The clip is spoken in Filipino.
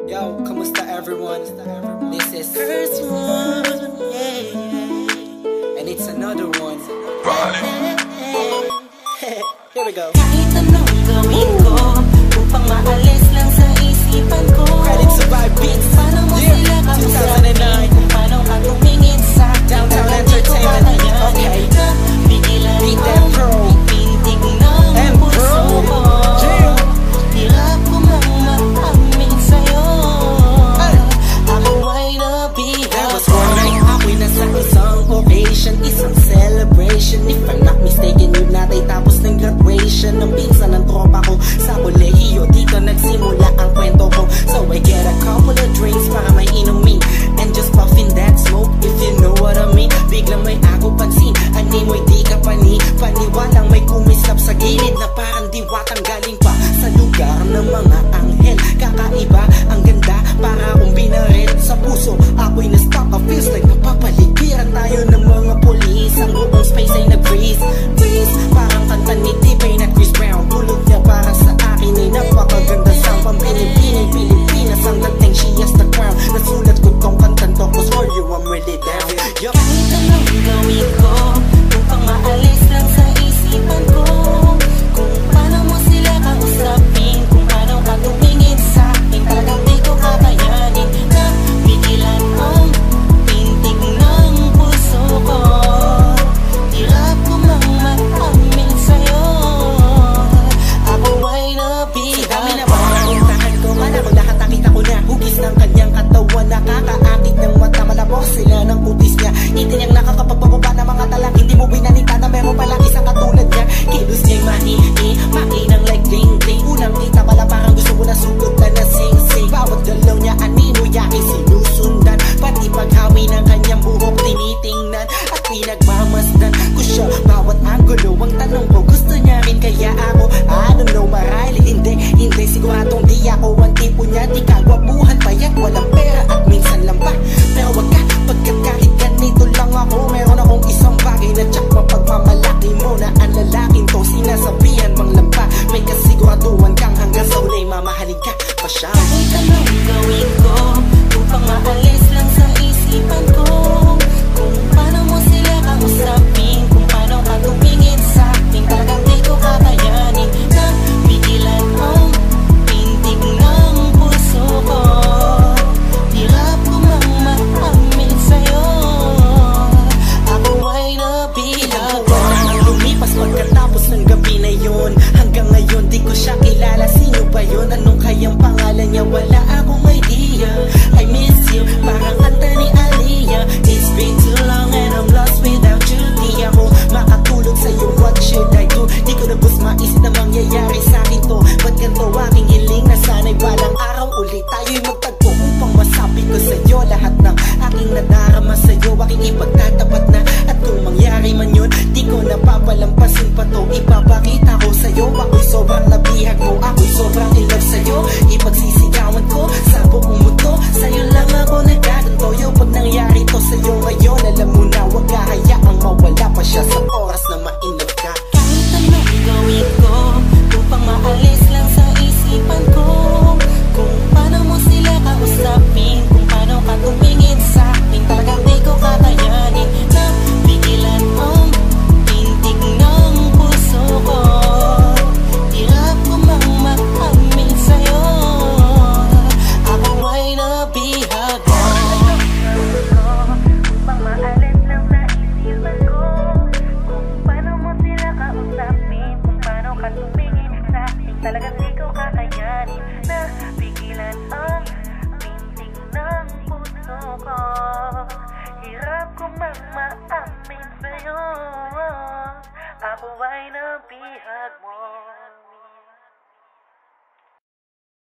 Yo, kamusta everyone? This is first one, and it's another one. Here we go. Kahit anong gawin ko upang maalis lang sa isipan ko. Credit to Vibe Beats. Paano mo sila kausapin? Kung paano ka tumingin sa Downtown Entertainment. Okay. Bigilan Beat mo them pro. pintig ng puso ko. Hirap ko mang maamin sa'yo. Ako ay nabihag. There was one night ako'y nasa isang occasion, isang celebration. If I'm not mistaken, yun natay tapos ng graduation ng pinsan ng tropa ko sa kolehiyo. Dito nagsimula ang kwento ko. So I get a couple of drinks para may inumin and just puffin that smoke, if you know what I mean. Biglang may ako pansin, animoy di ka paniwalang may kumislap sa gilid na parang diwatang galing pa sa lugar ng mga anghel. Kakaiba, ang ganda, para akong binaret sa puso. Ako'y na-stuck, feels like napapaligiran tayo ng mga polis. Ang buong space ay nag-freeze, parang kanta ni T-Pain at Chris Brown. Tulog niya para sa akin ay napakaganda. Sampang Pilipinas ang dating, she has the crown. Nasulat ko tong kantan to, cause for you I'm really down. Yup. Kahit anong gawin ko upang maalis lang sa isipan ko. Kung paano mo sila kausapin, kung paano ka tumingin sa akin, talagang di ko kakayanin na bigilan ang pintig ng puso ko. Hirap ko mang maamin sa'yo, ako ay nabihag. Sa dami na makakuntahan ko, man ako lahat nakita ko na. Hugis ng kanyang katawan, nakakaakit ng mata. Malabok sila ng kutis niya, hindi niyang nakakapagpababa ng mga talang. Hindi mo binanita na meron palang isang katulad niya. Kilos niya'y mainang like ding-ding. Unang kita pala parang gusto mo na sugutan na sing-sing. Bawat galaw niya anino yaking sinusundan, pati paghawi ng kanyang buhok tinitingnan at pinagmamasdan ko siya bawat anggulo. Ang tanong ko, gusto niya rin kaya ako? I don't know, marahil hindi siguradong di ako ang tipo niya. Di kagwapuhan, payat, walang pera at minsan lang pa. Pero wag ka, pagkat kahit ganito lang ako, meron akong isang bagay na tsak mapagmamalaki mo na ang lalaking to sinasabihan mang lampa. May kasiguraduhan kang hanggang sa ulay mamahalin ka pa siya. Kahit anong gawin ko upang maalis lang sa isipan ko. Kung paano mo sila kausapin, kung paano ka tumingin sa akin, talagang di ko kakayanin na bigilan ang pintig ng puso ko. Hirap ko mang maamin sa'yo, ako ay nabihag. Lumipas pagkatapos ng gabi na yun, hanggang ngayon di ko siya kilala. Sino ba yun? Anong kayang pangalan niya? Wala akong idea. I miss you, parang kanta ni Aliyah. It's been too long and I'm lost without you. Di ako makatulog sa'yo, what should I do? Di ko na bus mais na mangyayari sa'kin to. Ba't ganito aking hiling na sana'y balang araw ulit tayo'y magtagpo upang masabi ko sa'yo lahat ng aking nadarama sa'yo. Aking ipagtatapat na, at kung mangyari man yun, di ko napapalampasin pa to. Ipapakita ko sa'yo, ako'y sobrang nabihag mo, ako'y sobrang in love sa'yo. Ipagsisigawan ko sa buong mundo, sa'yo lang ako nagkaganto. Yo, pag nangyari to sa'yo ngayon, alam mo na wag kahayaang mawala pa siya sa oras na ma-in-love ka. Kahit anong gawin ko upang maalis lang sa isipan ko. Kung paano mo sila kausapin, kung paano ka tumingin sa akin, talagang di ko kakayanin na bigilan ang pintig ng puso ko. Hirap ko mang maamin sa'yo, ako ay nabihag. Upang maalis lang sa isipan ko. Kung paano mo sila kausapin, kung paano ka tumingin sa akin, talagang di ko kakayanin na pigilan ang pintig ng puso ko. Hirap ko mang maamin sa'yo, ako ay nabihag mo.